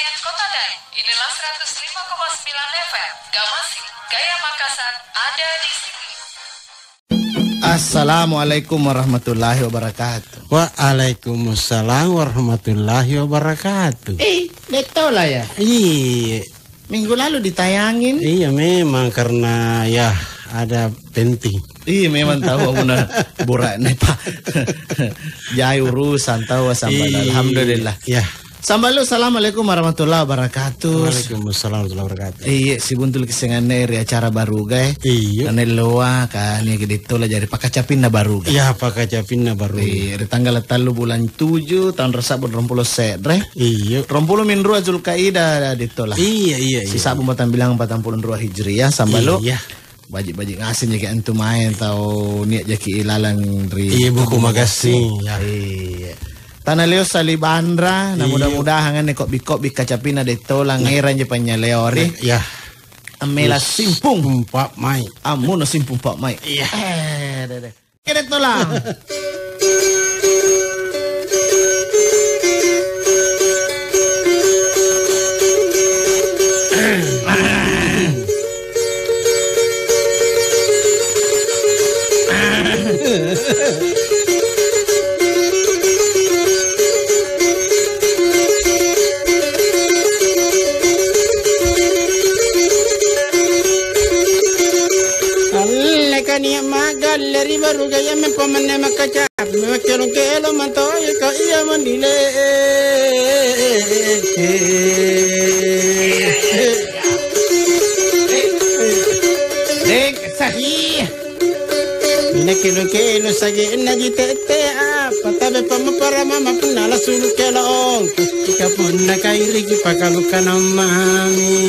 Kalian Kota Dai, inilah 105,9 FM. Gamasi, Gaya Makassar, ada di sini. Assalamualaikum warahmatullahi wabarakatuh. Waalaikumsalam warahmatullahi wabarakatuh. Betul lah ya. Iya. Minggu lalu ditayangin. Iya memang karena ya ada penting. Iya memang tahu benar burak nih Pak. Jai urusan tahu sambal. Alhamdulillah. Ya. Sambalu, assalamualaikum warahmatullahi wabarakatuh. Waalaikumsalam warahmatullahi wabarakatuh. Iya, si buntul kesengane ri acara baru guys. Iya. Karena loa kan ya gitu lah jadi pakacapin na baru. Ya pakacapin na baru. Iya, di tanggal 3 bulan 7 tahun resabun 20 sedre. Iya. 20 min rua Zulkaidah ditolah. Iya. Si sabu batang bilang 40 rua Hijriah sambalu. Iya. Bajik-bajik ngasin jaki antu main tau niat jaki ilalang ri. Iya buku magasin. Ya. Iya. Tanah Leo Salibandra, nah mudah-mudahan kan kok kacapina de tolang ngeran je panyaleori. Ya. Amela simpung Pak Mai. amuno simpung Pak Mai. Iya. Dede. Kira tolang. Galleri baru gaya me pamane makacap me quiero que lo manto y caía mandile Dek sahih. Ina quiero que lo sague na jitete apa tabe pama para mama punala sulu que lo on ka punna kairi ki pakalukan mami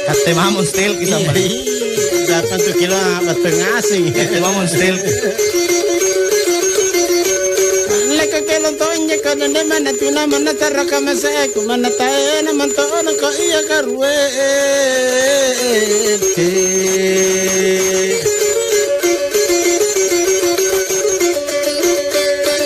Kate mamun stil kisah balik. Dapat tu kilo batang asing. Mamun stil. Leka kelo tonya kada ne mana tuna mana taraka masa ku mana taena mantona ko iya karwe.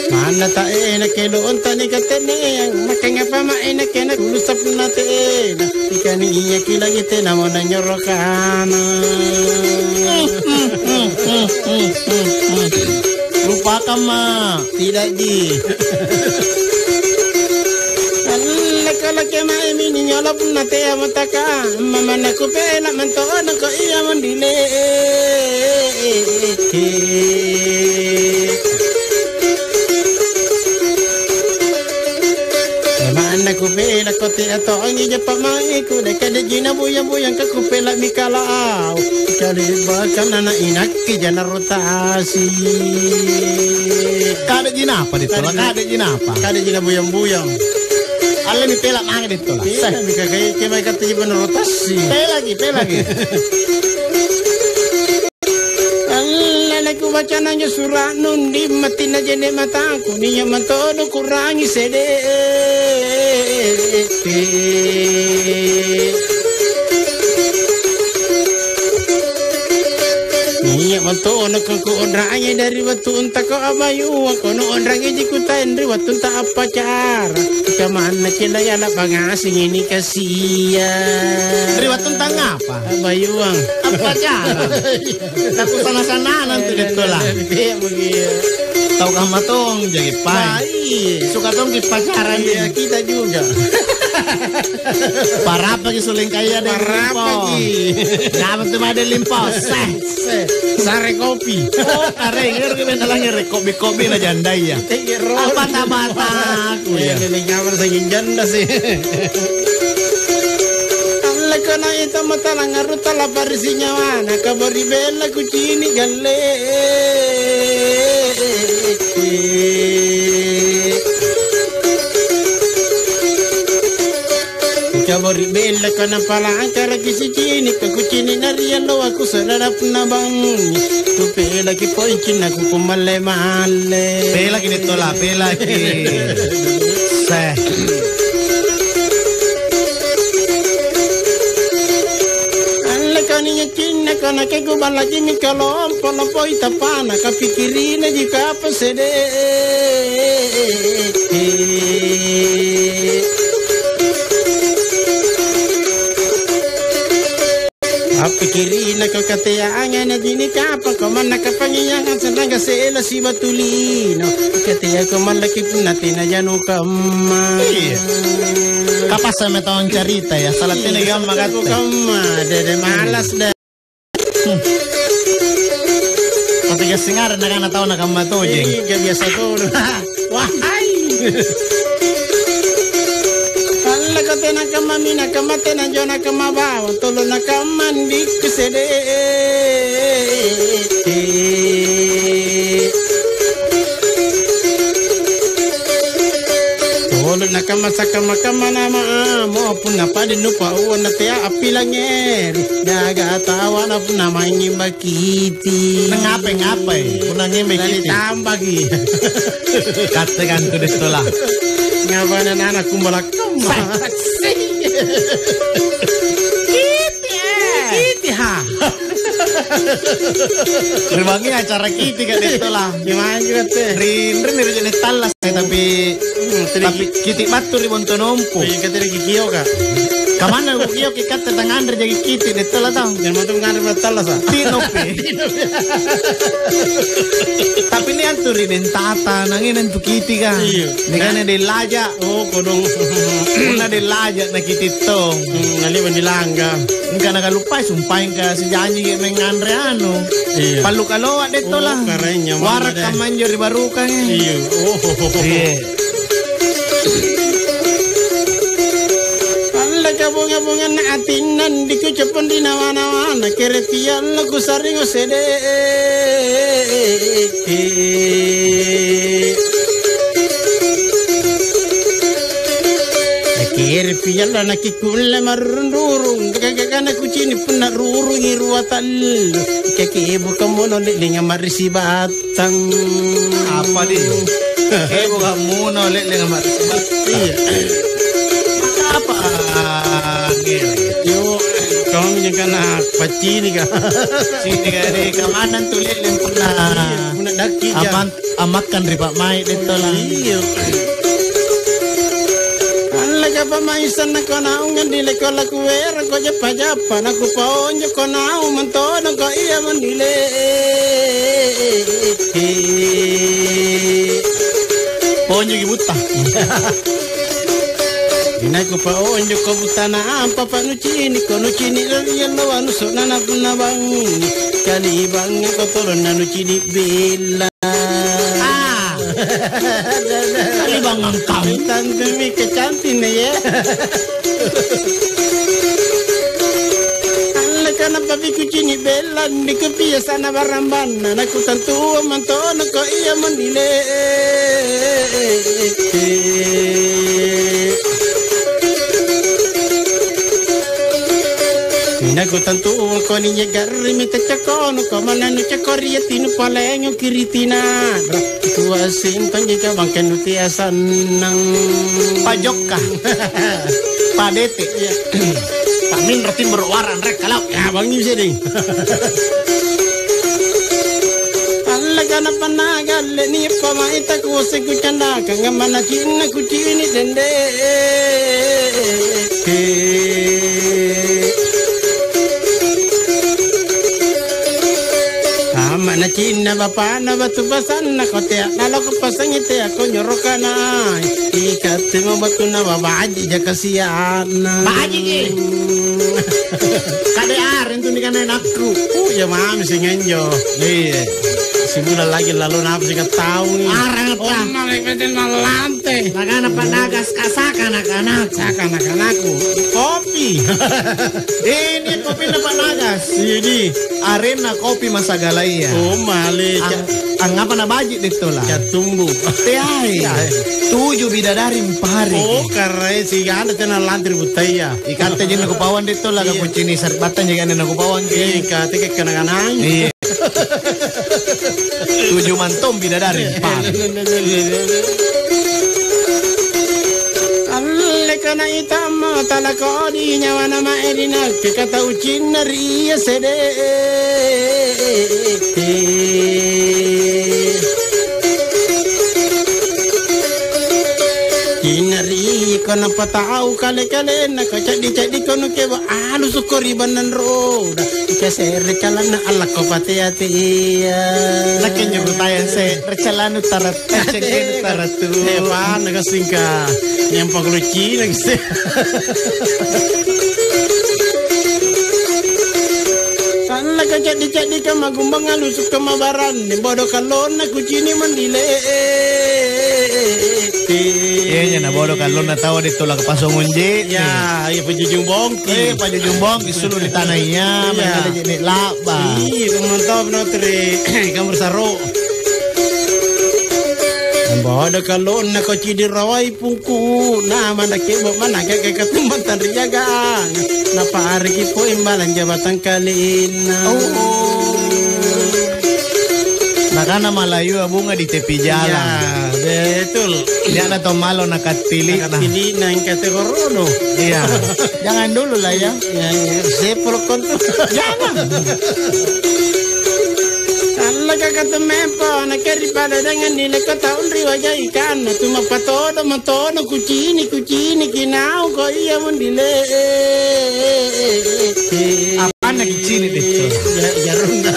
Mana taena kelo ontani katene makanya pama ena kena kulusap natena ikani iya kila gite namona nyorokana. Lupakan mah. Tidak di. Kalau kema ini nyala pun nate amataka, mama nak pela mentona ko iya mandile. Mana ku pela ko te ato angi japa mai ku de kada jina buyang ka ku pela mikala. Kali bakan anak inak ki jana rotasi. Kada jina apa ditolah? Kada jina apa? Kada jina buyang. Alle mi pelak mana ditolah? Saya bika kaya kemai kata jana rotasi. Pelagi. Ku baca nanya surat nundi mati na jene mataku niya mantodo kurangi sede. Niya mantodo ku onranya dari waktu unta ko abayu ko no onranya jikutain dari waktu unta apa cara kemana cila ya la pangasing ini kasihan. Dari waktu tentang apa? Abayuang. Apa cara? Aku sana-sana nanti ditolah. Iya begitu. Tahu kamu tong jadi pai. Suka tong di pacaran Ya kita juga. Para pagi suling kaya deh. Para pagi. Dapat tuh ada limpos. Sare kopi. Oh, kareng ke benalangnya rek kopi lah jandai ya. Apa tabata aku ya. Ini nyaman saking janda sih. Kana itu mata langaru tala parisinya wana kabari bella kucini galle kabari bella kana pala angkara kisicini ka kucini nariano aku sadara puna bangun tu pela ki poicina ku kumale male pela ki ditola pela ki seh kaninya cinna kana ke gubala jimi kalom polo poi tapana kapikirina jika apa sede Pikirin ako katayangan na dinikapang ko man nakapangiyangan sa nagasela si Batulino. Kataya ko malaki po natin na yan ukama. Kapas sa metong cerita ya, salat tinigang magat. Ukama, dede malas da. Patiga singar na ka na tao na kamatujing. Biasa ko. Wahai. Kate na kamami na kamate na jo na kamabawa tolo na kamandi kusede tolo na kamasaka makamana mo puna padi nupa uwana tea apilanger daga tawa na puna mangi bakiti Ngape puna ngimbe kiti tambagi kate kan tu destola ngapa na anak kumbalak Kiti ha. Ribangi acara kiti kan destola. Gimana juga teh? Rin ni talas tapi kiti matu ribon tonompu. Kata lagi kio ka. Kamana ko kio kata tangan jadi kiti destola tau. Jangan mau ngadep talas ah. Tinopi. Tapi ni anturi den tata nangin antu kiti kan. Ni kan de laja. Oh kodong. Una de laja na kiti tong. Ngali bandilangga. Enggak nagalupa sumpahin ka si janji ke mengandre anu. Palu kaloa detola. Karenya. Warak kamanjo di barukan. Iya. Oh. Iya. Gabungan na atinan di ko cepon di nawa-nawa na keretian lagu saring o sede keretian la nakikula marurung kagagana kucini pun na rurung iruatal kakibo kamono linga marisi batang Apa di? Bukan muno lenga marisi batang. Iya. Apa? Yo, kamu jangan nak pacini ka. Sini kali kamanan tulis yang pernah. Puna daki Aman amatkan riba mai detola. Iya. Alaga pa maisan na ko naungan dile ko la kuwera ko japa na ko paonyo ko nau mantono ko iya manile. Ponyo gibuta. Ina ko pa onyo ko butana ampa pa no chini yello anu so na bang kali bang ko tolo na no chini bella Kali bang angkam. Tante mi ke cantik na ya. Alla kana papi ku chini bella ndi ko pia sana barambana na ku tantu mantono ko iya mandile. Minago tanto ko niya garri mi tachakono ko manano chakori tinu palengo kiritina tua sin panjika bangken utiasan nang Pajokka. Padete. Pamin roti berwaran rek kalau. Ya bang bisa ding. Allaga na panagalle ni pamaita ko se kuchanda kanga mana chinna kuchini dende. Mana cina bapa na batu pasan na kotea nalo ko pasang ite ako nyorokana ikat mo batu na babaji jakasiana Baji ki. Kade aren tu ni kana nakru. ya mami singenyo Iya. simula lagi lalu napa sih tahu nih Arang apa? ngelepetin lantai Nagana panagas kasakan anak-anak. anak-anakku kopi Ini kopi na panagas. ini Arena kopi masagalaya. oh male Ang apa na baji dito lah. tumbuh Tiyay. 7 bidadari mpari. oh karena si ganda tena lantai butaya Ikante jin nakupawan dito lah kapucini sarbatan jaga na nakupawan. kate ke kanang-kanang Iya. 7 mantom bidadari mpari. Alle kana itama talakodi nyawa nama erina kata ucin ria sede Kinari ko na patao kale-kale na ko cadi-cadi ko no keba alu sukori banan roda ikase recalan ala ko pati-ati Lakin yung tayan se recalano tarat cengkeno taratu. Eva nagasingka yang pagluci nagse. Tanla ka cadi-cadi ka magumbang alusuk ka mabaran ni bodo kalon na kucini mandile. Iya na bodo kalon na tawa dito lang pasongon je. Ya, iya pajujung bongki. Pajujung bongki sulu di tanahnya, mereka ada jenis laba. Iya, mantap no tri kamar saro. Bodo kalon na kucini rawai pungku. Na mana ke ketumban tanriaga. Na paari po imbalan jabatan kalina. Nakana malayu bunga di tepi jalan. Ya, betul. Dia na to malo nakatili. Nakatili na yung kategorono. Iya. Jangan dulu lah ya. Ya, sepuluh konto. Jangan. Talaga katamepo, nakaripada dengan nilai kataun riwaya ikan. Tuma patodo, matodo, kucini, kinau ko iya mundile. Apaan na kicini dito? Jarunda.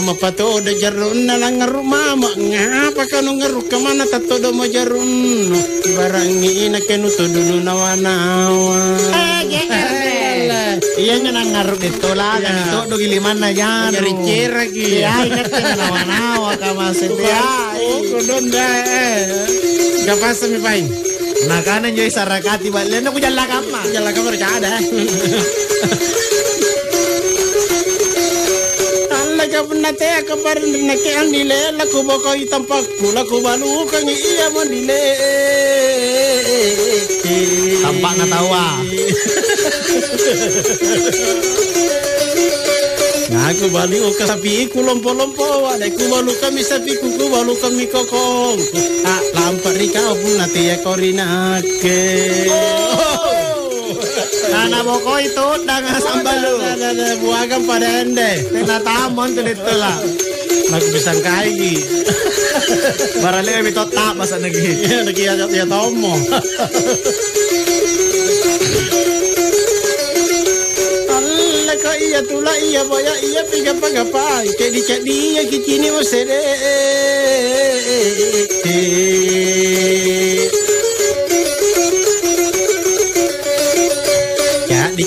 Mapatodo jarun na lang mama ngapa ka nung ngaru ka mana tatodo mo jarun barangi ina kenuto dulu nawa-nawa iya nya nang ngaru dito lah kan itu do giliman na yan nyari cera gi iya ingat ka nawa-nawa ka masin dia kodon da gapasa mi pain nakanan joy sarakati ba leno ko jalla kama ada Nate akabar nake andile la kubo ko itampak pula kubalu kang iya mandile tampak na tawa Ngaku bali o kasapi kulompo-lompo ada kubalu kami sapi kubalu kami kokong tak lampar rika pun nate ya korinake Nana boko itu dengan sambal lu. Buagan pada ende. Tena tamon tuh itu lah. Aku bisa kaigi. Barangnya lebih totak masa negeri. Ya lagi agak ya tomo. Allah kau iya tula iya boya iya piga pagapa. Kedi ya kicini wasere.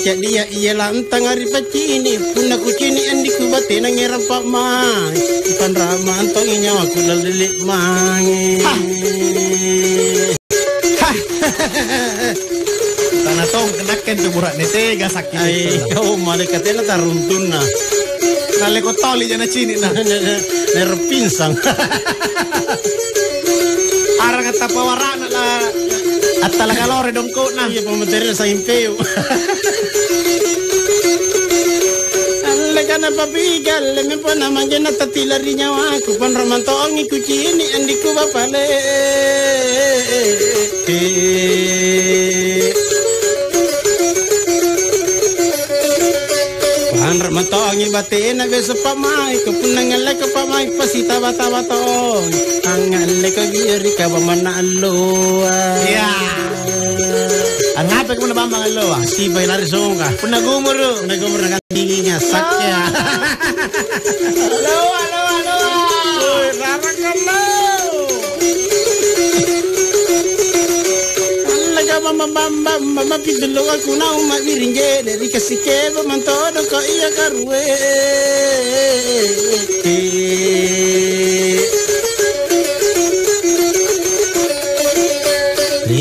Dia iya lantang hari pacini puna kucini andi kubate nang ngeram pak mai ipan rama antong nyawa aku lalilik mangi tanah tong kenakan tuh burak nete gak sakit ay kau malaikatnya taruntun na naleko toli jana cini na nerpinsang arang kata pawarana lah atala kalore dongko na iya pematerial sa impeo kana papigal me pona mangena tatila rinyawa ku pan ramantong ikucini andiku bapale pan ramantong batena beso pamai ku punangale ku pamai pasita bata-bato angale ko giri ka bamana allo ya angapek mo na ba mga lo si bailar songa punagumuro tingginya sakya halo rarakan lo alaga mama pidelo aku na umabiringe dari kasikeba mantodo ko iya karwe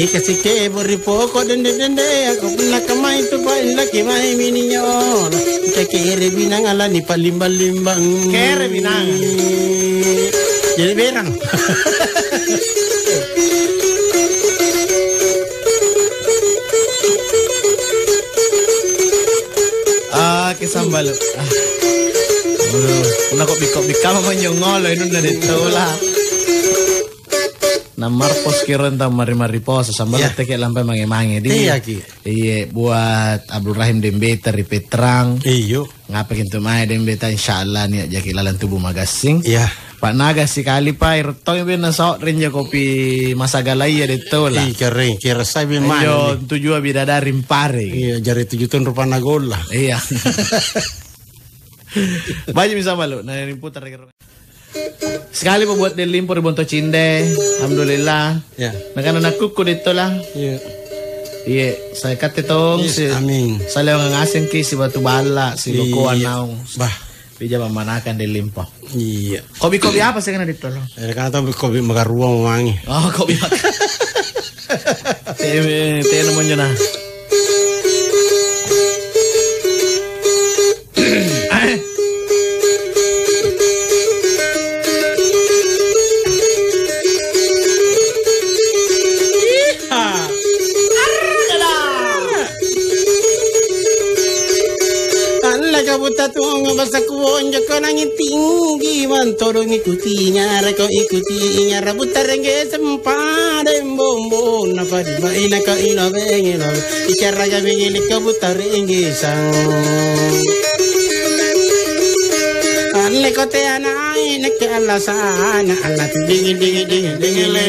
Kasi ke beri poko dende aku pernah kamai tu pain laki mai mininyo kere binang ala ni palimbang kere binang jadi berang kisambal puna kok bikok mo nyongolo inu na dito lah na marpos kiron ta mari-mariposa sambal teke lampai mange-mange di. Iya buat Abdul Rahim Dembeta Ripetrang. Iyo. Ngapa kintu mae Dembeta insyaallah ni jaki lalan tubuh magasing. Iya. Pak Naga sekali pa irtong bin nasok rinja kopi masagalaya dito lah. Kering kira saya bin Ayo tujuh bidadari pare. Iya jari 7 tahun rupa nagola. Iya. Banyak bisa malu. Nah ini putar sekali buat delimpur bonto cinde. Alhamdulillah. Ya. Nakana nakuku dito lah. Iya. Iya, saya kata tong Yes, si amin. Saya ngasin ki si batu bala si lokoan naung. Bah. Bija mamanakan delimpo. Iya. Kopi-kopi apa sih kana dito lo? Karena tahu kopi magaruang wangi. Oh, kopi makan. Teh namanya nah. Tatuang basa kuon joko nangin tinggi mantoro ngikutinya reko ikutinya rabutar rengge sempade bombo napa di baina ka ina bengelo icara ga bengeli kabutar rengge sang alle kote anai nek alla sana alla dingin le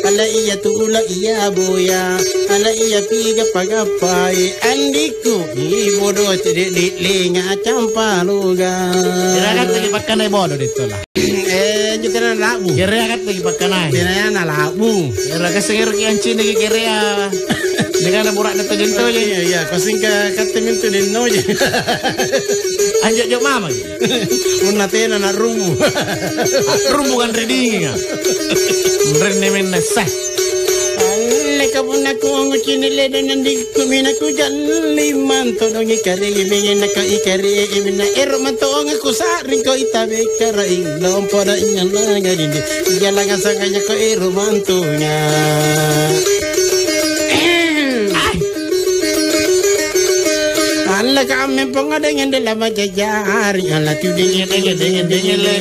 ala iya tula iya boya ala iya piga pagapai andiku ibodo tidak linga campaluga Kira-kira lagi pakai nai bodoh dito lah. Juteran labu Kira-kira lagi pakai nai. kira na labu Kira-kira sengir kian cini kira dengan burak dito jento je. iya kasing ka katemin tu dinno je Anjak jok mama. unatena na rumu Rumbukan reading nga. Rene men sah. alle kabuna ko ngucinile nandik kumina ku liman tolong ikari mingin ka ikari imina ermanto ngaku saring ko itabe kara ilom pada ingala ngadinde jalangan sanganya ko mantunya alla kami pengadengin dalam jajari alla tu dingin le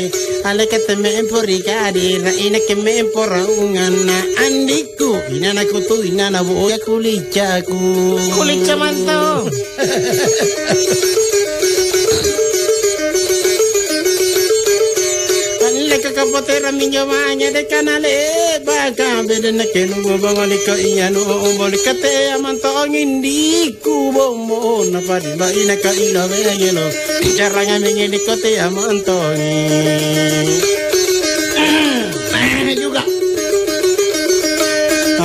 alla kata me porikadi ra ina ke me poraungan andiku inana ku tu inana bo ya kulicaku Kulica mantau. alle kakapotera minyo manya de kanale baka bedena kenu bangoli ko inyano omboli kate amantong indiku bombo na padi ba ina ka ina bengelo jaranga mengeli kote amantong Juga.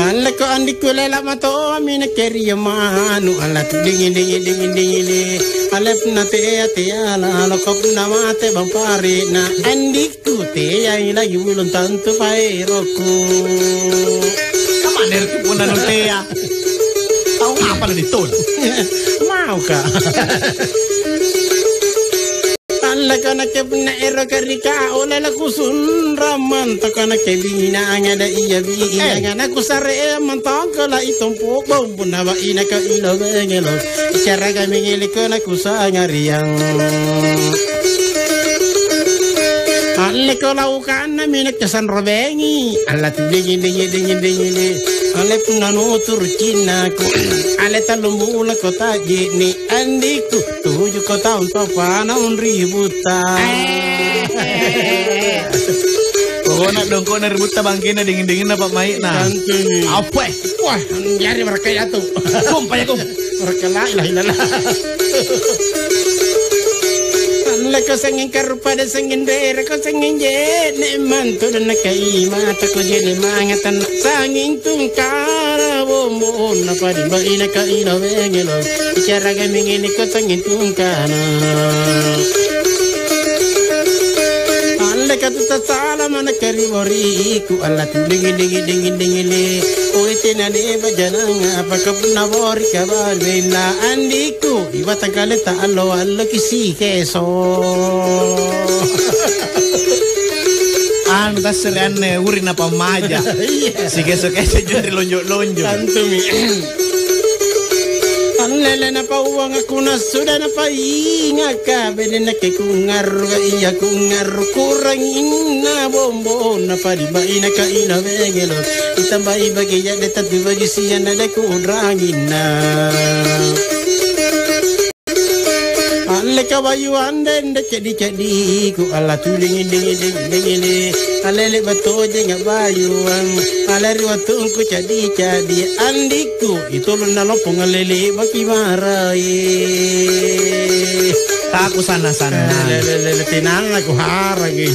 alle ko andiku lela mato amina keri manu alla tu dingin alle na te ala lo kop na mate bampari na andiku te ai la yulun tanto pairoku Kamaner tu pun nanu tea. Tahu apa na dito? mau ka alla kana ke na ero karika ole la kusun raman to kana ke bina anga da iya bi anga na kusare man to kala itom po bom na ba ina ka ilo bengelo cara ga mengeli kana kusanga riang alle ko lau kana mina kesan robengi alla dingin ale punano turcina ko ale talumbula ko taji ni andiku 7 tahun papana 1,000 Kona dong kona ributa bangkina dingin na Pak Mai na. Tantuni. Apa? Wah, jari mereka ya tuh. Kumpay kum. Mereka la ilaha illallah. Alla ko sangin karupa da sangin dere ko sangin je ne manto da nakai mata ko je ne mangatan sangin tung kara bombo na padi ba ina ka ina bengelo cara ga mingini ko sangin tung kana alla ka tuta sala mana kari moriku alla tu dingin le o itena ne bajananga apa ka na bori ka bala andiku ibata kaleta allo kisi keso Anu tasirian uri na pamaja. Sige jadi lonjok-lonjok. Tantumi. Anlele na pauwang ako na suda na painga ka bede na ke kungaru ga iya kungaru kurang ina bombo na padiba ina ka ina bengelo itambai bagi ya de tatu bagi siya na de kurang ina Aleka bayu anden de cedi ku ala tuling ding alele bato jenga bayuan alari watu ku cedi andiku itu luna lopong alele baki marai Taku sana lele tinang aku haragi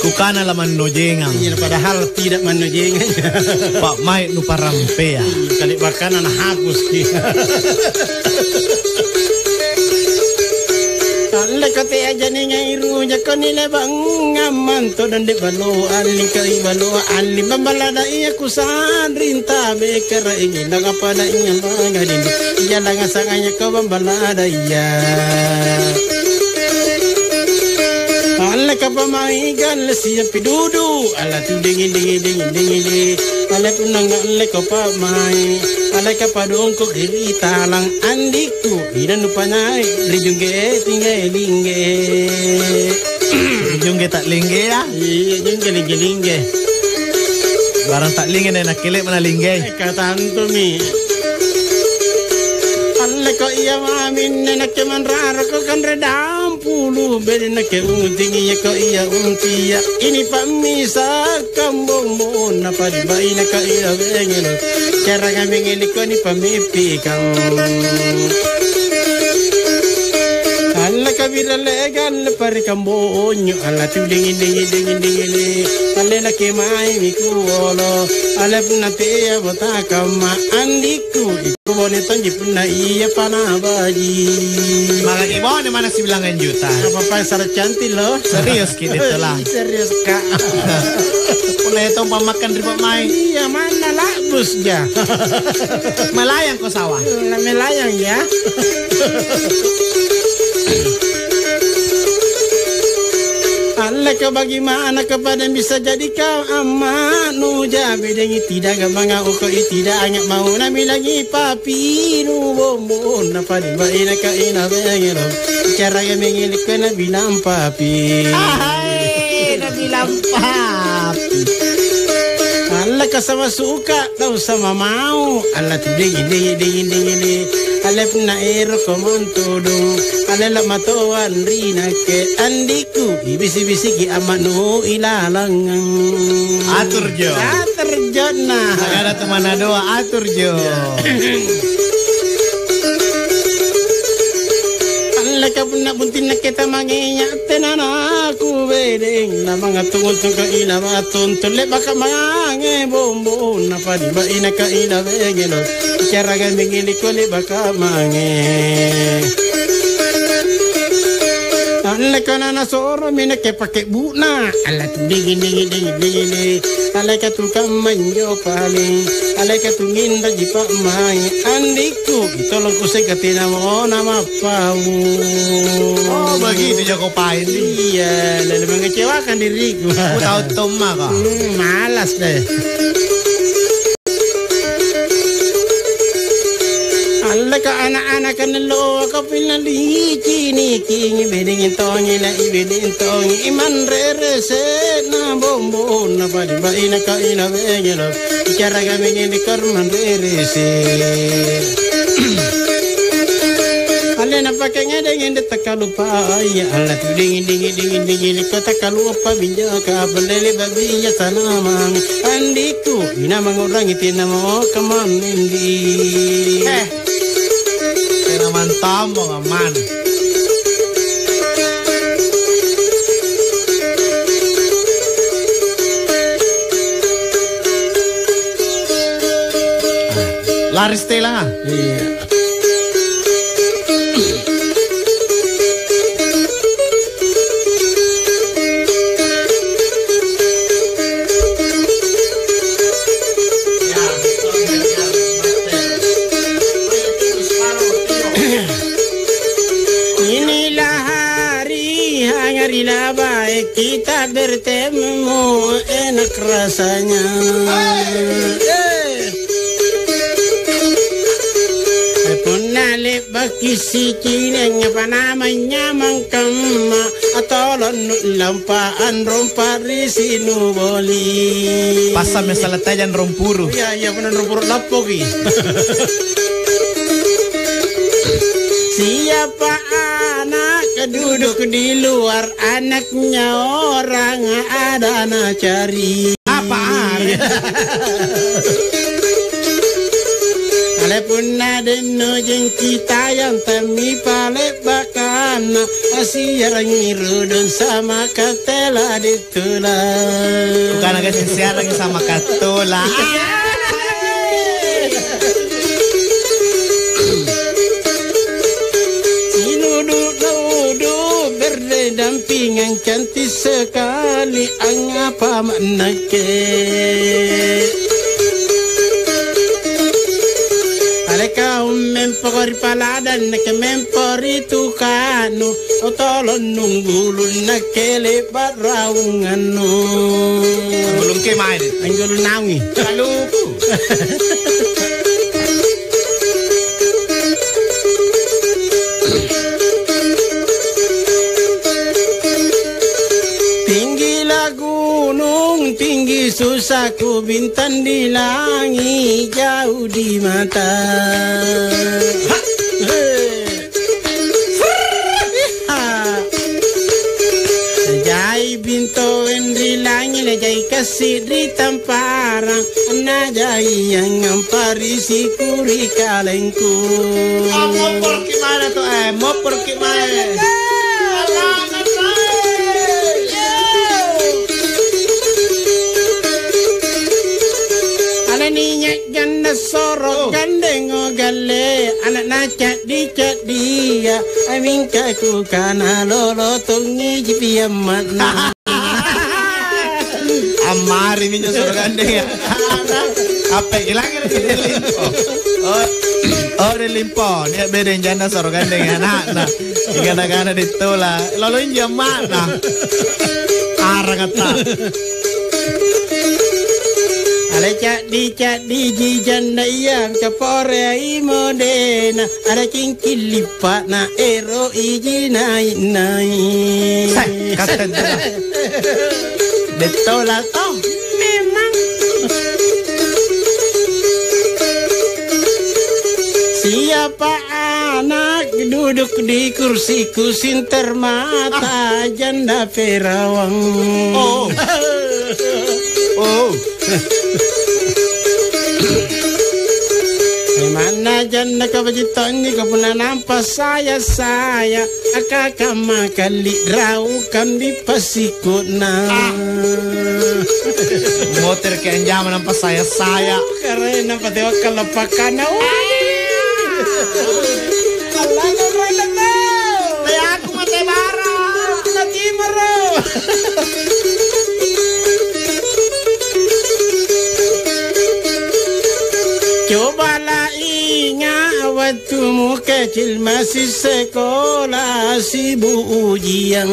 Kukana laman nojengang. Padahal tidak manojengan. Pak Mai nu parampea. Kali makanan hapus ki. Alle kate aja ni ngairu nya konile bang ngaman to dan de balo ali kai balo ali bambalada iya kusan rinta be kera ingin apa da ingin bangadin. Iya langa sanganya ko bambalada iya. Alla kapamaigan siya pidudu ala tu dingin ala punang alle kapamai ala kapadong ko irita lang andiku ina nupanay rijungge lingge Rijungge tak lingge ya? Iya jungge lingge Barang tak lingge na nakilip mana lingge katanto mi alle ko iya mamin na keman raro ko kan redam pulu beri na ke untingi ko iya untia ini pamisa kambombo na padibai na ka iya bengelo cara ngabengeli ko ni pamipi kang alla kabira legal pare kambonyo alla tulingi dingi alle na ke mai mi kuolo alle punate ya bota kama andiku Kubone tanji puna iya pana baji. Malah ibon mana sih bilangan juta. Apa syarat cantik loh. Serius gitu lah. Serius kak. Puna itu pemakan di Pak Mai. Iya mana lah busnya. Melayang ke sawah. Melayang ya. Allah ke bagaimana kepada bisa jadi kau amat nu jabe dengi tidak gamanga uko tidak anyak mau nami lagi papi nu bombo napa di baina ka ina bengelo cara yang mengilik kena bilang papi Hai nabi papi Allah kasama suka tau sama mau Allah tu dengi Allah puna ero komantodong Allah la matoan rina ke andiku ibisi-bisi ki amanu ilalangan Atur jo nah ada teman doa atur jo Allah ka puna buntin na kita manginya tenana ku bedeng na mga tungol ka ina matun tule baka mange bombo na padiba ina ka ina begelo cara gamingili ko le baka mange Allah kana na soro mina ke pake buna Allah tu dingin Allah ka tu kamanjo paling Allah ka tu nginda jipa mai andiku tolong ku sekatina mo na mapau Oh begitu jago pain iya lalu mengecewakan diriku Aku tahu Toma kok malas deh Allah ka anak-anak kan lo ka pinali kini kini beding tongi la ibeding tongi iman rere se na bombo na padi ba ina ka ina begelo cara ga mengi karman rere se Allah na pakenge dengan takalupa ya Allah dingin ko takalupa binja ka belele babinya tanamang andiku ina mengurangi tinamo kamanindi Mantap aman Laris telang iya kita bertemu enak rasanya punale baki si cinenya apa namanya mangkama atolon lampaan rompari sinu boli pasam masalah tajan rompuru iya benar rompuru lapogi Siapa anak duduk di luar, anaknya orang ada nak cari. Apa Ale pun ada nojeng kita yang temi pale bakana asiar ngirudun sama katela ditulak. Bukan agak sincere lagi sama katula. Berdampingan cantik sekali, angapa manake. Kau mempori paladan nak mempori tukanu, otolon nunggulun nak kelebat raunganu. Belum kemain. Anggulun nawi. Lalu. Tinggi susah ku bintang di langit, jauh di mata. Jai binto di langit, jai kasih di tamparang, na jai yang ngampari si kuri kalengku. Mau pergi mana tuh mau pergi mana? Soro gandeng gale anak nacak dia amin kaku kana lolo tungi jipi amat na amari minyo soro gandeng ya. Apa ilangin di limpo? Oh di limpo dia beda janda soro gandeng anak nah gana-gana ditula lalu injam mana arang kata. Cak di jijan na iyam kapore ai modena ada cingkil lipat na ero iji nai. Kata betul lah toh memang. Siapa anak duduk di kursi kusin termata janda Perawang. Oh. Mana janda ka bajitoni ka puna nampak saya akak makali raukan di pasikut na. Motor ke anjaman nampak saya karena nampak tewak kalapakan na. Aku mati bara Mati bro. Cobalah ingat waktu mu kecil masih sekolah sibuk ujian.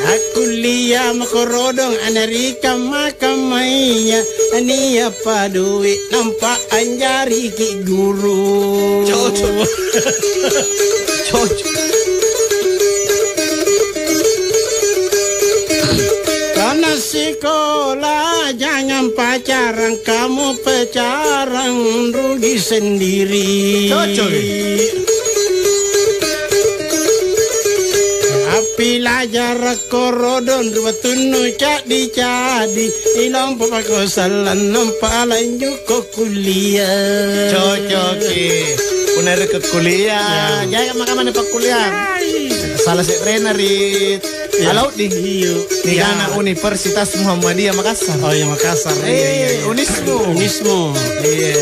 Aku lihat makorodong anarika makamaya ani apa duit nampak anjari ki guru. Cocok. Karena sekolah jangan pacaran, kamu pacaran rugi sendiri. Cocok. Apila jarak korodon ruwatunu cadi ilang papakosalan nampak lanjut ke kuliah. Cocok. Punar ke kuliah. Jangan makan pak kuliah. Salah si trainer Halo di Gana Universitas Muhammadiyah Makassar. Oh iya Makassar. Iya. Unismo. Iya.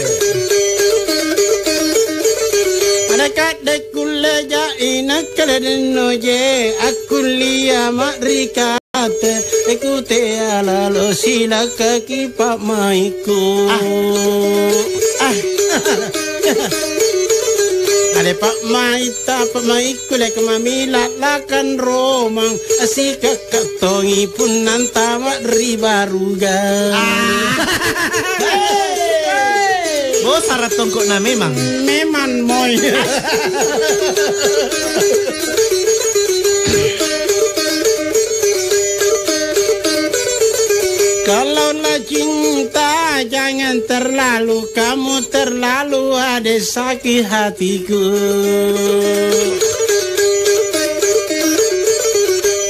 Dekat kuliah ina kaladen je akuliah makrikate ekute ala lo sila kaki pak maiku. Ale pak maiku lek mamilat lakan romang asika katongi pun nantama ribaruga. Oh syarat tongkok na memang moy. Kalau la cinta jangan terlalu terlalu, kamu terlalu ada sakit hatiku.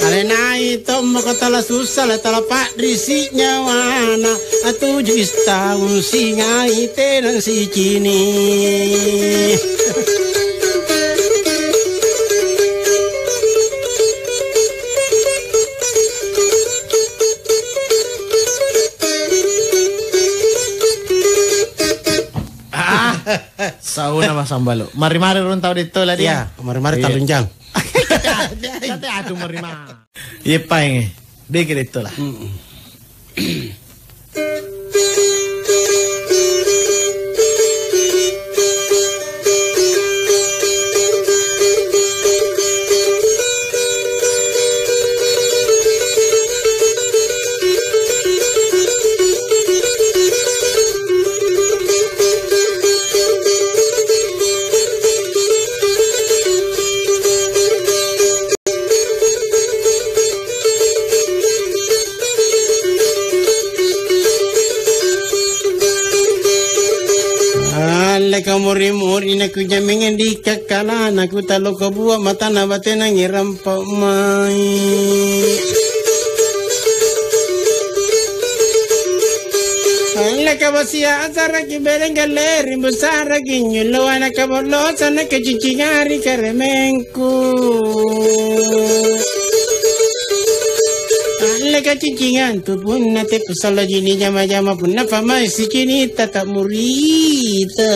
Alena itu mau katalah susah lah telah pak risik nyawana 7 tahun singa itenan si kini. Sauna mas sambalo. Mari-mari ron tau dito lah dia. Mari-mari talunjang. Kata aduh mari-mari. Iya paeng. Dikit dito lah. Muri-muri na ku jamingin di kakalan aku talo ko buah mata na bate na ngiram pa mai. Alla ka basia azara ki berengale rimbusara ki nyulo ana ka bolo sana ke cicingari karemenku. Lega cicingan tu pun nate pusala jini jama-jama pun napa mai si kini tak murita.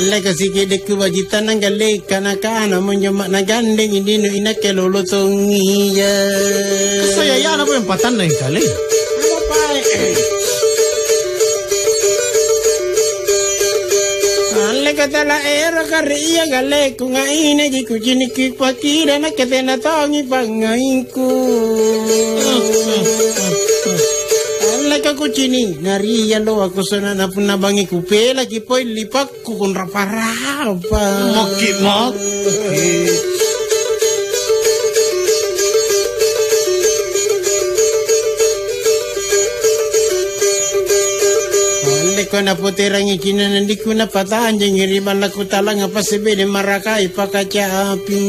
Lega si kede ku wajitan nangale kana-kana menyemak nagandeng ini no inake lolo tongi ya. Saya ya apa yang patan nang kali. Apa kata la era karia gale kunga ine di kucini ki pakira na ketena tongi pangainku. Alla ka kucini naria lo aku sona na puna bangi kupela ki poi lipak ku kun rapa-rapa. Moki. Kona poterang ikina nandi kuna patanjang iri malaku talang apa sebede marakai pakaca api.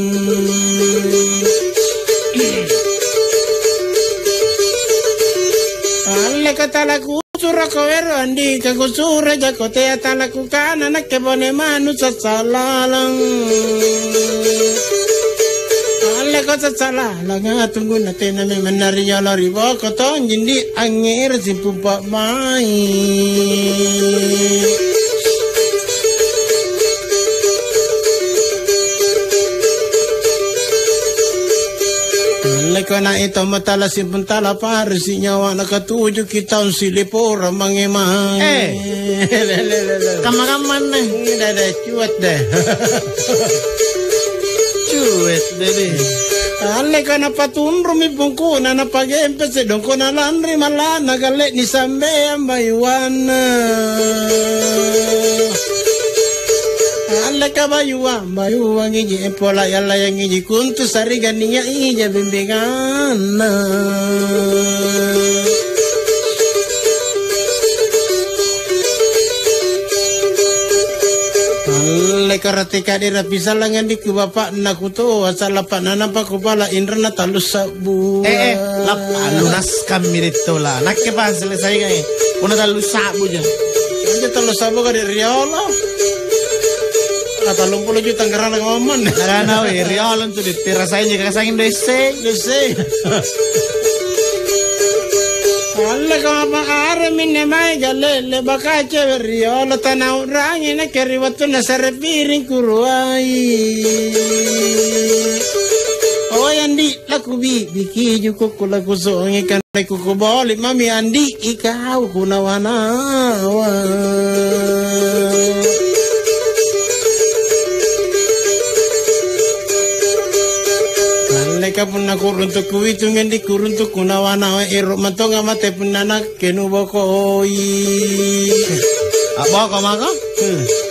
Alle katalaku sura kawero andi kagusura jakote atalaku kana nakebone manu sasalalang. Alle kota salalang tunggu natena me menari yala riba kotong jindi angir si pupak mai. Lekana ito matala si puntala para si nyawa nakatuju kitang silipura mangimang. Kamakaman na. Dada cuat deh. Cuet deh. Ale ka na patunro mi pungko na napag-empe se don ko na landri malana galit ni sambe ang bayuana. Ale ka bayuang iji pola yala yang iji kuntu sarigan niya ija bimbingana. Karatika di rapisa langan di bapak naku to asal lapak nana pak kupala indra na talus sabu. Lapak lunas kami dito lah. Nakke pa selesai kay. Una talus sabu dyan. Hindi talus sabu ka di Riola. 30 juta ngara ng maman. Narana we Riola to dito. Rasain niya kakasangin Dese. Alla ka makaaramin na may galele baka cewek Riola tanaw rangin na keriwatu na sarapiring kuruay. O andi laku biki juko kula kusongi kan kukuboli mami andi ikaw kunawanawa. Ka pun na kuruntuk kuwitu ngendi kuruntuk kunawana ero matonga mate punana kenubo koi. Apa maka?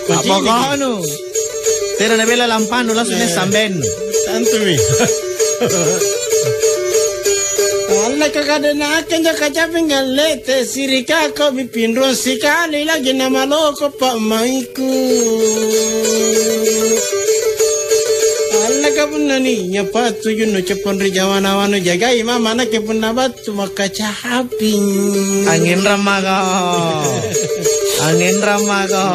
Apa anu? Tera na bela lampano langsung samben. Santu mi. Alla kakadena kenya kacaping galete sirika ko bipindron sikali lagi nama loko pak maiku. Alla kabunani nyapatu yuno cepon rijawana wano jagai mama na kepun nabatu makacaping. Angin ramago. Angin ramago.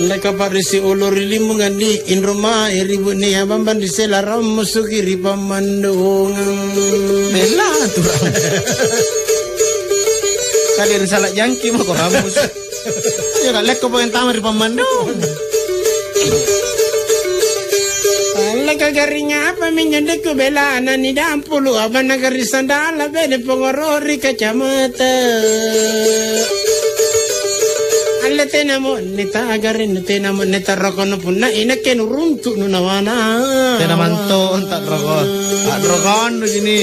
Leka parisi ulur limungan di inroma iribu ni abamban di selaram musuki ripamandung. Bela tu. Kali risalah jangki mau ramus. Ya kan lek ko pengen tamer ripamandung. Leka garinya apa minyandeku bela anani dampulu abana gari sandala bele pengorori kacamata. Alla tena mo neta agarin tena mo neta rokono punna ina ken runtu nunawana tena manto tak rokon tak rokon di sini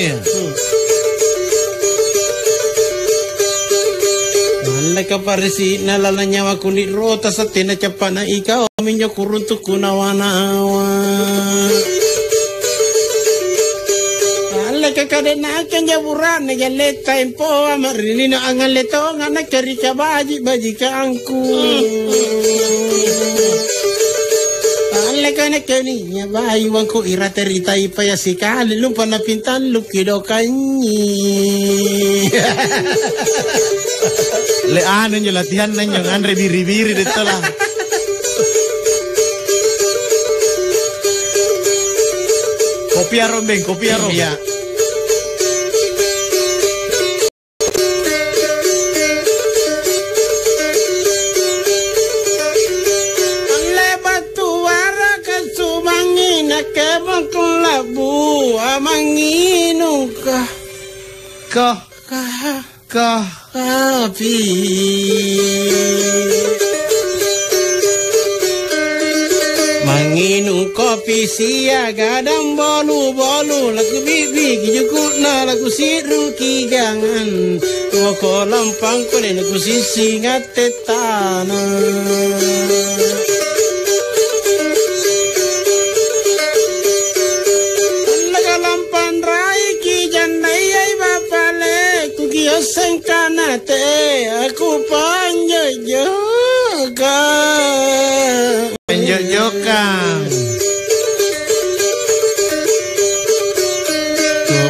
alla kaparisi nalala nyawa kulit rota sa tena capana ikaw minyo kuruntu kunawana kakadena akan jaburan ya leta empo amarini no angan leto ngana kerika baji ka angku alle kana kani ya bayi wangku irate ritai paya sikali lumpa na pintan lukido kanyi le anu nyo latihan nanyo ngandre biri-biri dito lah kopi arom beng kopi arom ya. Manginu kapi manginu kopi sia gadang bolu lagu bibi kijuku na lagu siru kigangan ko lampang ko lagu sisi ngate tanah. Sengkanate aku panjojokan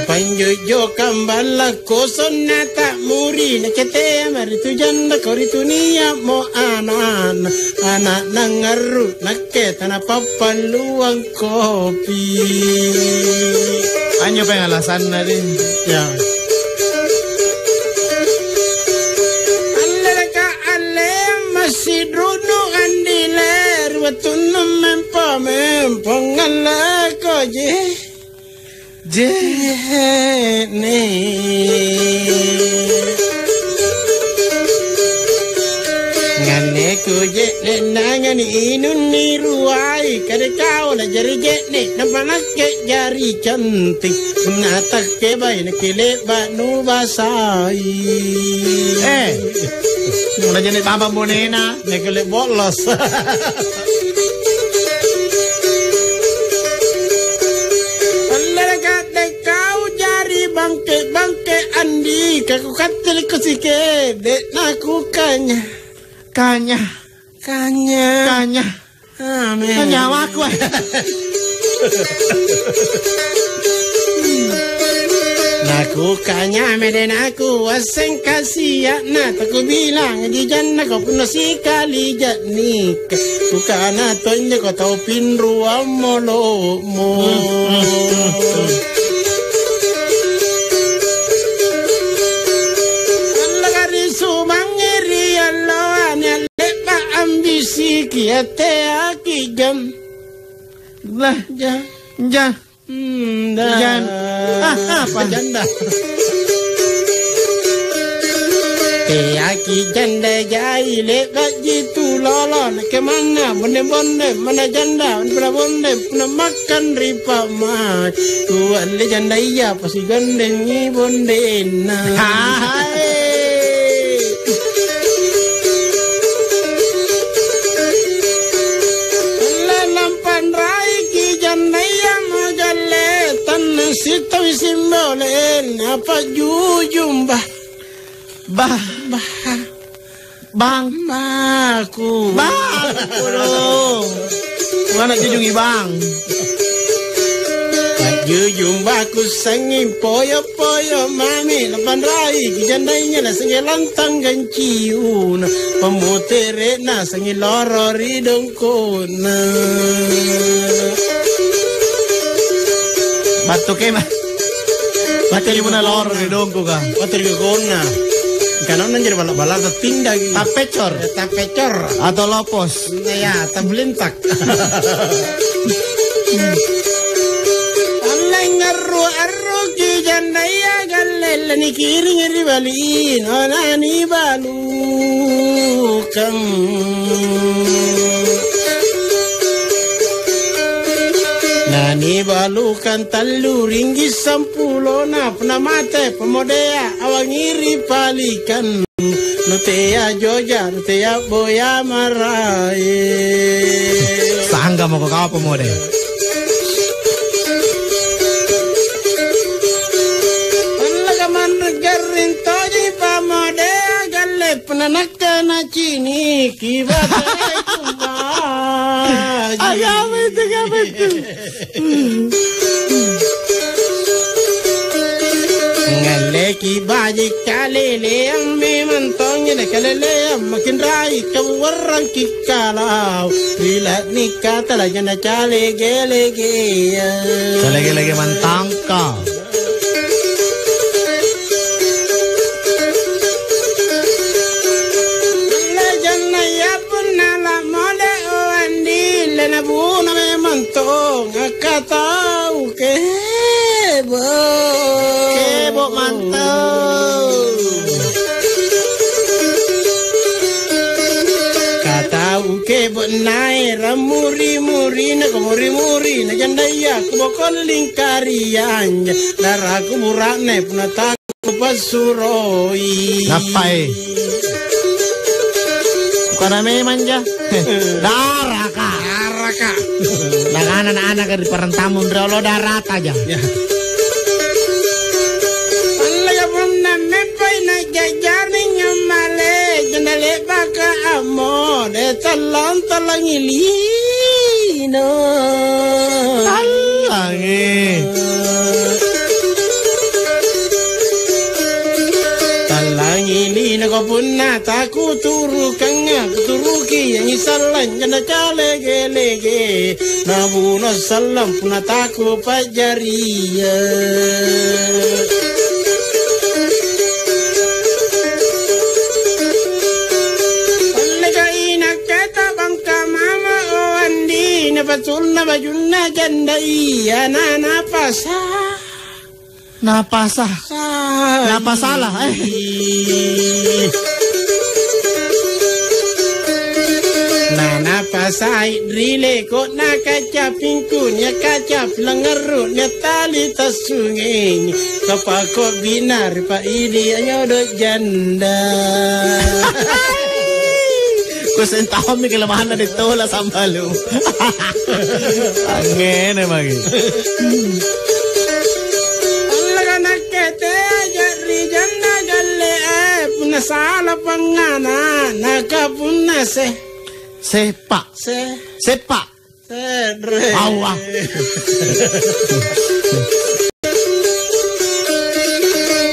panjojokan balako sonata muri nakete maritu janda koritu niya mo anak nangaru naketa na papaluang kopi anyo pengalasan na din ya. Sidruno andiler watunu mempo ngalako je ne ngane ko je ne nangani inun niruai kade kau la jari je ne nampanak jari cantik natak ke bayi nakile banu basai Mula jenis baba bonena, nekele bolos. Allaga de kau jari bangke andi kaku katil kusike de naku kanya. Amin. Nyawaku. Naku kanya meden aku waseng kasia na taku bilang di jana kau pun sekali jatnik sukana tonje kau tau pinru amolomo Allagari sumangiri allawan lepa ambisi kiate aki jam lah Apa? Janda. Aki janda jai le baji tu lolo nak ke mana bonde mana janda bonde puna makan ripa ma tu ale janda iya pasti gandengi bonde na. apa jujum bah Bang, aku dong. Mana jujungi bang? Jujum baku sangin poyo mami lapan rai kijandainya la sangi lantang ganciuna pemutere na sangi loro ridongkona Batuk mah. Batuk di mana lor ridongku ka? batur kona kanon nanjir balak-balak tindak Tapecor atau lopos. ya tabelintak Arro ki jandaya galle ni kiring ribalin onani balukam nani balukan tallu ringgi sampulona penamate pemodea awangiri palikan nutea joja nutea boya marai Sangga mau ke kau pemode. Penanakana cini kibatai kumbang. Agama itu. Ngale kibaji kalele yang memantongnya le kalele yang makin rai kawarang kikalau. Bila nikah telah jana cale gelege. Lagi mantang kau. Nabuna memantong akatau kebo mantong katau kebo nai ramuri na kumuri na jandaya kubokol lingkarian daraku burane punataku pasuroi Ngapai? Bukan namanya manja. Daraka. Anak-anak di perentamun rolo darat aja. Ya. Allah pun nampai na jajari nyamale jendale baka amo de talang ilino. Ini ko punna taku turu kanga turuki yang isalan janda cale gelege nabuno salam punna taku pajaria Allega ina kata bangka mama o andi na patulna bajunna janda iya nana pasah Napasalah Nana pasai drile ko nakaca pingkunya kaca lengeru nya tali tasungeng kapako binar pa idi anyodo janda Kusentahom ni kelemahan na dito la sambalo. Angin emang. Sala pangana nakapuna sepak awa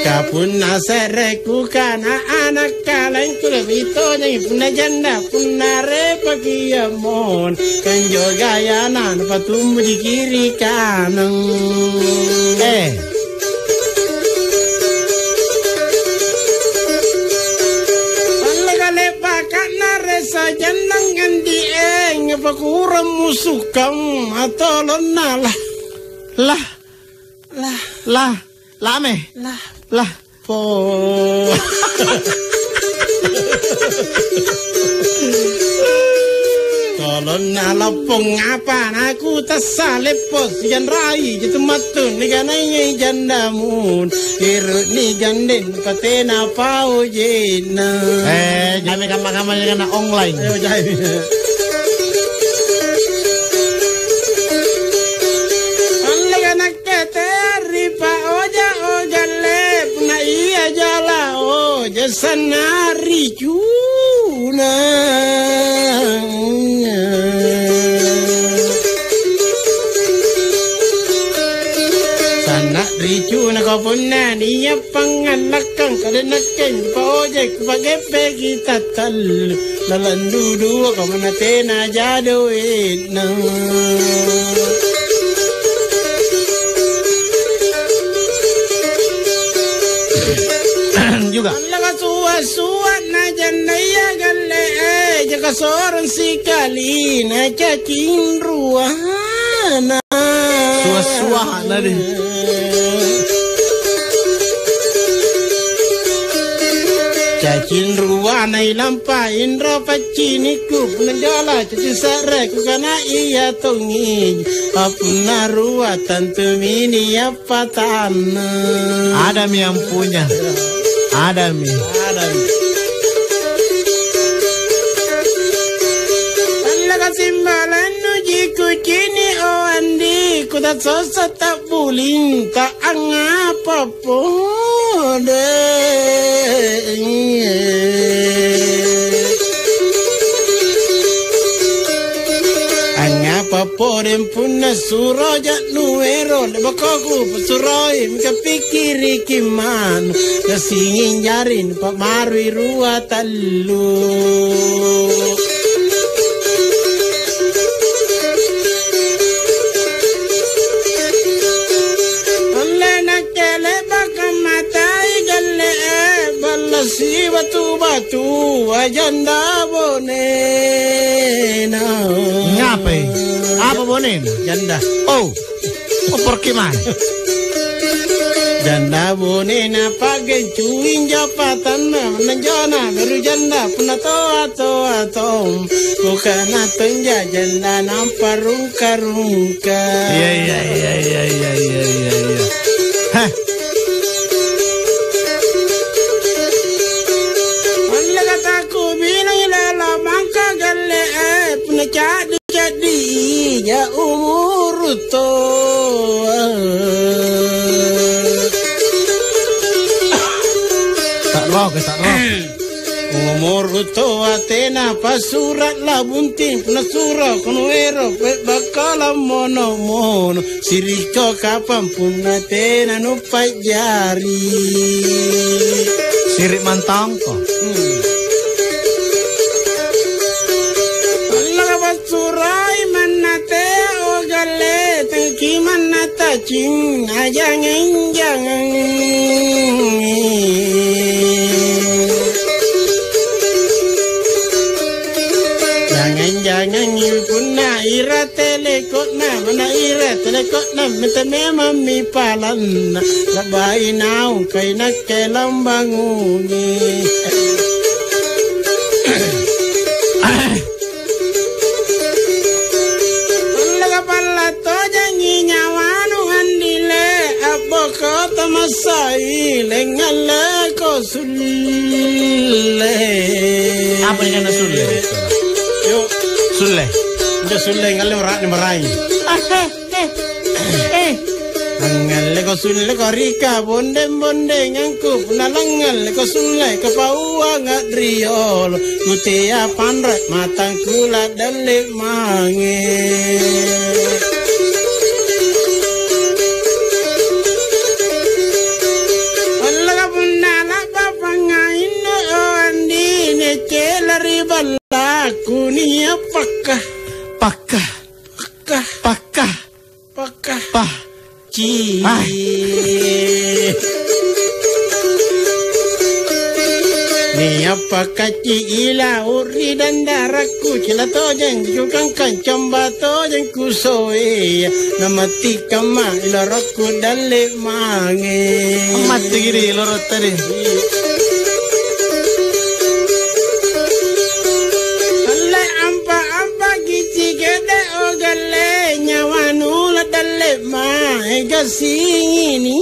kapuna sereku kana anak kalain kulabito nya puna janda puna repakiyamon kanjo gayana patumbu di kiri kanan sajannang andi pakuram musukam atolon lah po tolon nalapong apa aku tasalepos yan rai jitu matun ni ganay jandamun irut ni ganden patena pao jena kami kamar-kamarnya kena online. Ayo jahit. Allah anak keteri pa oja ojalle toja sanari cuna. Sanak ricuna kau punna niya pangalakang kadanakan pojek pakai kita tal lalandu dua kau mana tena jadoit na. Juga. Laga suwa na jandaya galle jaga soron sikali na cacing ruana. Suwa na deh. Cacing ruana ilampain rapaciniku penjala caci sarek kana iya tongi apuna ruwa tantu mini apa tanah. Ada mi yang punya. Ada mi. Allah kasimbalan nuji kucini o andi kuda sosa tak buling tak angapa pode. Angapa podem punna suroja nuero lebakoku pesuroi mika pikiri kiman kasingin jarin pak marui ruwa tallu. Si batu janda bonena. Ngapain? Apa bonena? Janda. Oh pergi mana? Janda bonena pakai cuing japatan menjana baru janda puna toa tom bukan atonja janda nampak rungka. Iya. Hah. Jadi ya umur to tak roh umur to atena pasurat la bunting puna sura konuero pe bakala mono siriko kapan puna tena no pajari sirik mantang ko. Surai manate ogale tengki manata cing jangan yukuna ira telekotna mana ira telekotna metame mami palan sabai nau kaina kelambanguni. Kata masai lengala ko sulle. Apa yang sulle? Yo Sulle. Udah sulle ngale merai. Ngale ko sulle ko rika bonde ngangku nalangal ko sulle ko paua ngadriol kutia pandra matang kula dalle mange. Kunia pakah ci ni apa kaci ila uri dan daraku cila tojeng jukang kancam batojeng kusoe namati kama ila roku dalle mange mati giri lorot tadi. Sini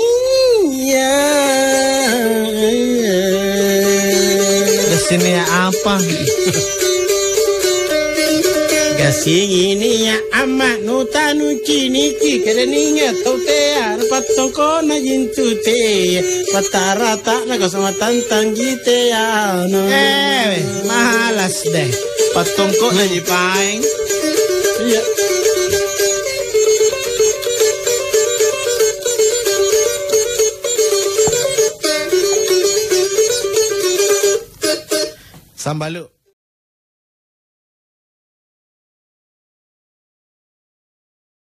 ya. Di sini apa? kasih ini ya ama nutanu ciniki kereninya tau te patong kona jintu te patara tak na sama tantang jite ya no. Malas deh. Patungkok na jipaing. Iya. Sambalu.